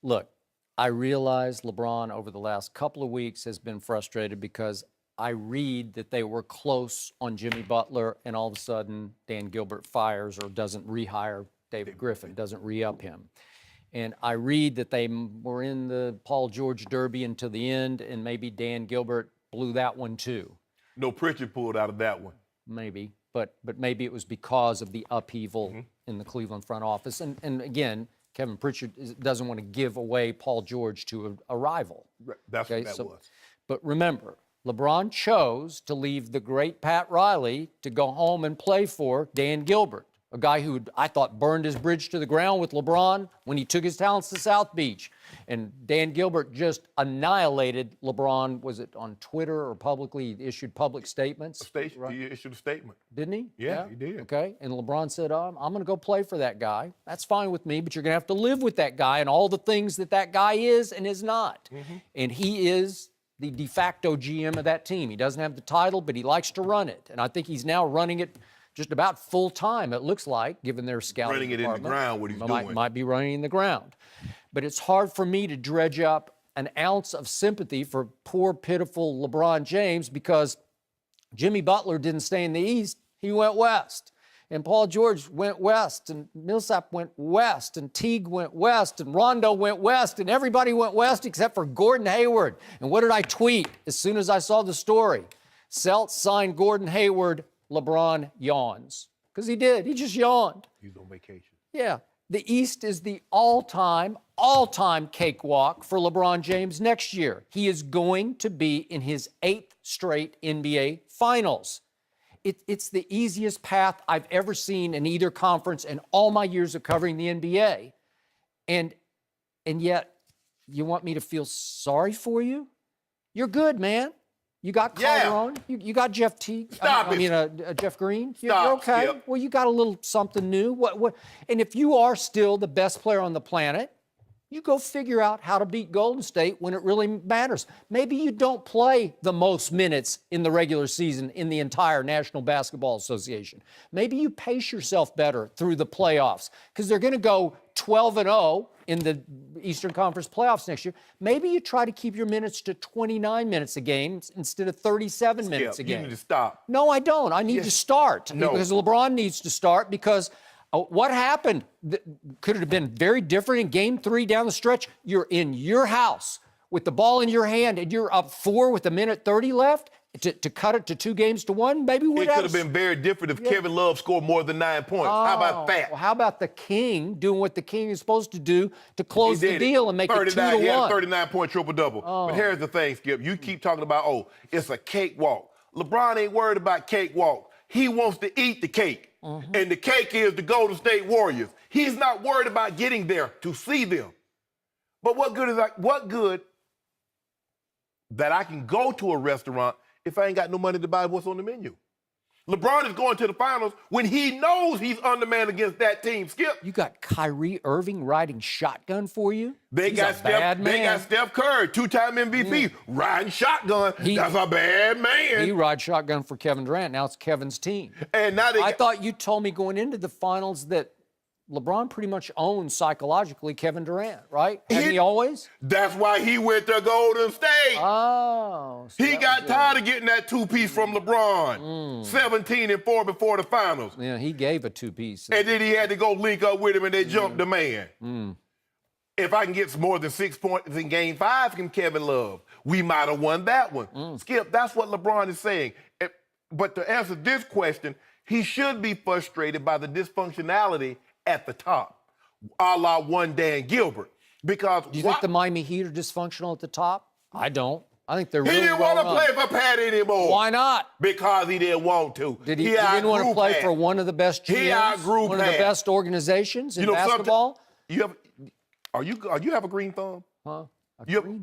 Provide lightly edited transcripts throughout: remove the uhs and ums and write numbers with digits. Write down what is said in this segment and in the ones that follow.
Look, I realize LeBron over the last couple of weeks has been frustrated because I read that they were close on Jimmy Butler, and all of a sudden Dan Gilbert fires or doesn't rehire David Griffin, doesn't re-up him. And I read that they were in the Paul George Derby until the end, and maybe Dan Gilbert blew that one too. No, Pritchard pulled out of that one. Maybe, but maybe it was because of the upheaval in the Cleveland front office. And again, Kevin Pritchard doesn't want to give away Paul George to a rival. That's what that was. But remember, LeBron chose to leave the great Pat Riley to go home and play for Dan Gilbert, a guy who I thought burned his bridge to the ground with LeBron when he took his talents to South Beach. And Dan Gilbert just annihilated LeBron. Was it on Twitter or publicly? He issued public statements. Right? He issued a statement. Didn't he? Yeah, he did. Okay. And LeBron said, I'm going to go play for that guy. That's fine with me, but you're going to have to live with that guy and all the things that guy is and is not. And he is the de facto GM of that team. He doesn't have the title, but he likes to run it. And I think he's now running it just about full time, it looks like, given their scouting running it department. in the ground, what he's doing. Might be running in the ground. But it's hard for me to dredge up an ounce of sympathy for poor, pitiful LeBron James because Jimmy Butler didn't stay in the East. He went west. And Paul George went west, and Millsap went west, and Teague went west, and Rondo went west, and everybody went west except for Gordon Hayward. And what did I tweet as soon as I saw the story? Celts signed Gordon Hayward, LeBron yawns. Because he did. He just yawned. He's on vacation. Yeah. The East is the all-time cakewalk for LeBron James next year. He is going to be in his 8th straight NBA Finals. It's the easiest path I've ever seen in either conference in all my years of covering the NBA. And yet, you want me to feel sorry for you? You're good, man. You got Calderon. You got Jeff Teague. Jeff Green. You're okay. Skip. Well, you got a little something new. What? And if you are still the best player on the planet, you go figure out how to beat Golden State when it really matters. Maybe you don't play the most minutes in the regular season in the entire National Basketball Association. Maybe you pace yourself better through the playoffs because they're going to go 12-0 in the Eastern Conference playoffs next year. Maybe you try to keep your minutes to 29 minutes a game instead of 37 minutes a game. You need to stop. No, I don't. I need to start because LeBron needs to start because what happened could have been very different in Game 3 down the stretch. You're in your house with the ball in your hand and you're up 4 with 1:30 left to cut it to 2-1. Maybe it could have been very different if Kevin Love scored more than 9 points. How about that? Well, how about the King doing what the King is supposed to do to close the deal and make it 2-1? He had a 39-point triple-double. But here's the thing, Skip. You keep talking about, it's a cakewalk. LeBron ain't worried about cakewalk. He wants to eat the cake. And the cake is the Golden State Warriors. He's not worried about getting there to see them. But what good that I can go to a restaurant if I ain't got no money to buy what's on the menu? LeBron is going to the finals when he knows he's undermanned against that team. Skip. You got Kyrie Irving riding shotgun for you? They got Steph Curry, 2-time MVP, riding shotgun. That's a bad man. He rides shotgun for Kevin Durant. Now it's Kevin's team. And now I thought you told me going into the finals that LeBron pretty much owns psychologically Kevin Durant, right? Hasn't he always? That's why he went to Golden State. Oh. So he got tired of getting that two-piece from LeBron. 17-4 before the finals. Yeah, he gave a two-piece. And then he had to go link up with him, and they jumped the man. If I can get more than 6 points in Game 5 from Kevin Love, we might have won that one. Skip, that's what LeBron is saying. But to answer this question, he should be frustrated by the dysfunctionality at the top, a la one Dan Gilbert. Because do you think the Miami Heat are dysfunctional at the top? I don't. I think they're really He didn't want to play for Pat anymore. Why not? Because he didn't want to. Did he didn't want to play for one of the best GMs? He outgrew one of the best organizations in basketball? You have a green thumb? Huh?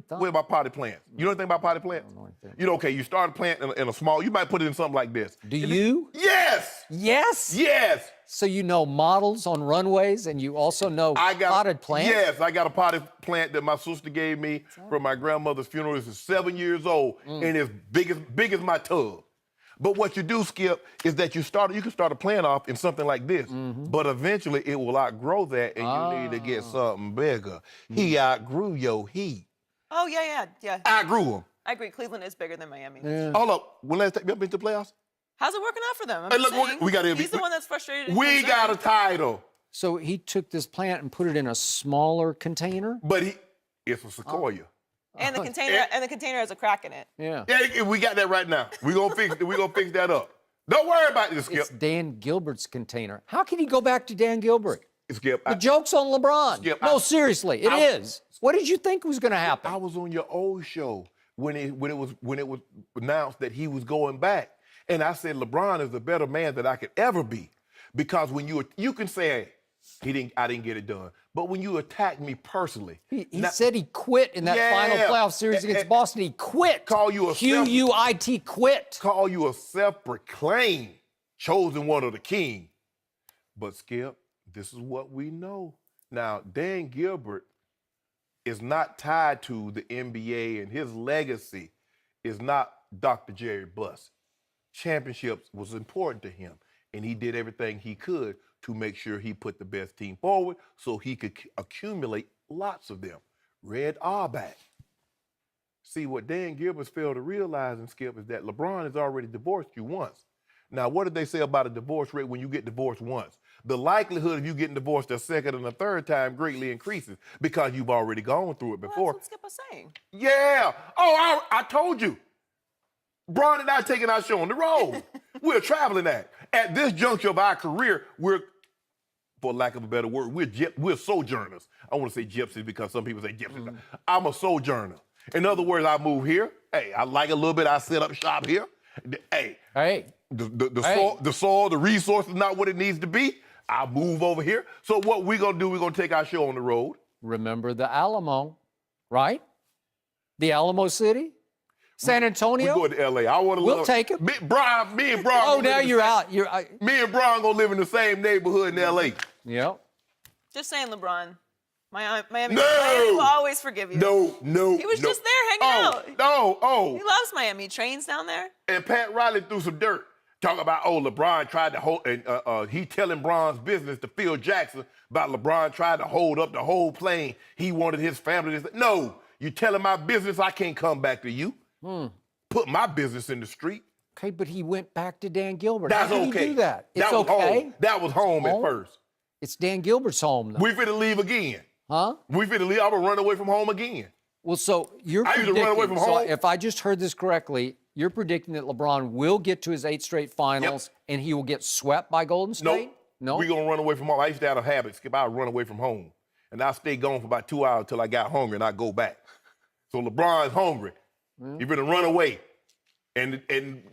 What about potted plants? You know anything about potted plants? You start a plant in a small, you might put it in something like this. Do you? Yes! Yes? Yes! So you know models on runways and you also know potted plants? Yes, I got a potted plant that my sister gave me from my grandmother's funeral. It's 7 years old and it's big as my tub. But what you do, Skip, is that you can start a plan off in something like this, but eventually it will outgrow that, and you need to get something bigger. He outgrew your Heat. Oh, yeah. Outgrew him. I agree. Cleveland is bigger than Miami. Yeah. Hold up. When last time you ever been to the playoffs? How's it working out for them? Hey, look, we got He's the one that's frustrated. and We concerned. got a title, So he took this plant and put it in a smaller container? but it's a Sequoia. And the container has a crack in it. Yeah. Yeah, we got that right now. We gonna fix that up. Don't worry about this, Skip. It's Dan Gilbert's container. How can he go back to Dan Gilbert? Skip, The joke's on LeBron. Skip, No, seriously, it is. What did you think was going to happen? I was on your old show when it was announced that he was going back, and I said LeBron is a better man than I could ever be, because when you can say I didn't get it done, but when you attack me personally, He said he quit in that final playoff series against Boston. He quit. Call you a Q-U-I-T, quit. call you a self-proclaimed chosen one of the king. But Skip, this is what we know. Now, Dan Gilbert is not tied to the NBA, and his legacy is not Dr. Jerry Buss. Championships was important to him, and he did everything he could to make sure he put the best team forward so he could accumulate lots of them. Red Auerbach. See, what Dan Gilbert's failed to realize, and Skip, is that LeBron has already divorced you once. Now, what did they say about a divorce rate when you get divorced once? The likelihood of you getting divorced a second and a third time greatly increases because you've already gone through it before. That's what Skip was saying. Yeah. Oh, I told you. Bron and I taking our show on the road. We're traveling at this juncture of our career, we're, for lack of a better word, we're sojourners. I want to say gypsies because some people say gypsies. I'm a sojourner. In other words, I move here. Hey, I like a little bit. I set up shop here. Hey. The soil, the resource is not what it needs to be. I move over here. So what we're going to do, we're going to take our show on the road. Remember the Alamo, right? The Alamo City? San Antonio? We go to L.A. I want to We'll take it. Me and Bron. Oh, now you're out. Me and Bron going to live in the same neighborhood in L.A. Yep. Just saying, LeBron. Miami No! will always forgive you. No. He was just there hanging out. No. He loves Miami. He trains down there. And Pat Riley threw some dirt. Talking about, LeBron tried to hold, and he telling Bron's business to Phil Jackson about LeBron tried to hold up the whole plane. He wanted his family to say, no, you telling my business, I can't come back to you. Put my business in the street. Okay, but he went back to Dan Gilbert. That's How did okay. He do that? It's that was okay. Home. That was home at first. It's Dan Gilbert's home, though. We finna leave again. Huh? We finna leave. I'm gonna run away from home again. Well, so you're I used to predicting, run away from so home. if I just heard this correctly, you're predicting that LeBron will get to his 8th straight finals and he will get swept by Golden State? No. We're gonna run away from home. I used to have a habit, Skip. I'd run away from home. And I'll stay gone for about 2 hours until I got hungry and I go back. So LeBron's hungry. You're gonna run away. And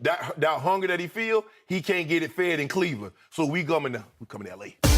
that hunger that he feel, he can't get it fed in Cleveland. So we coming to LA.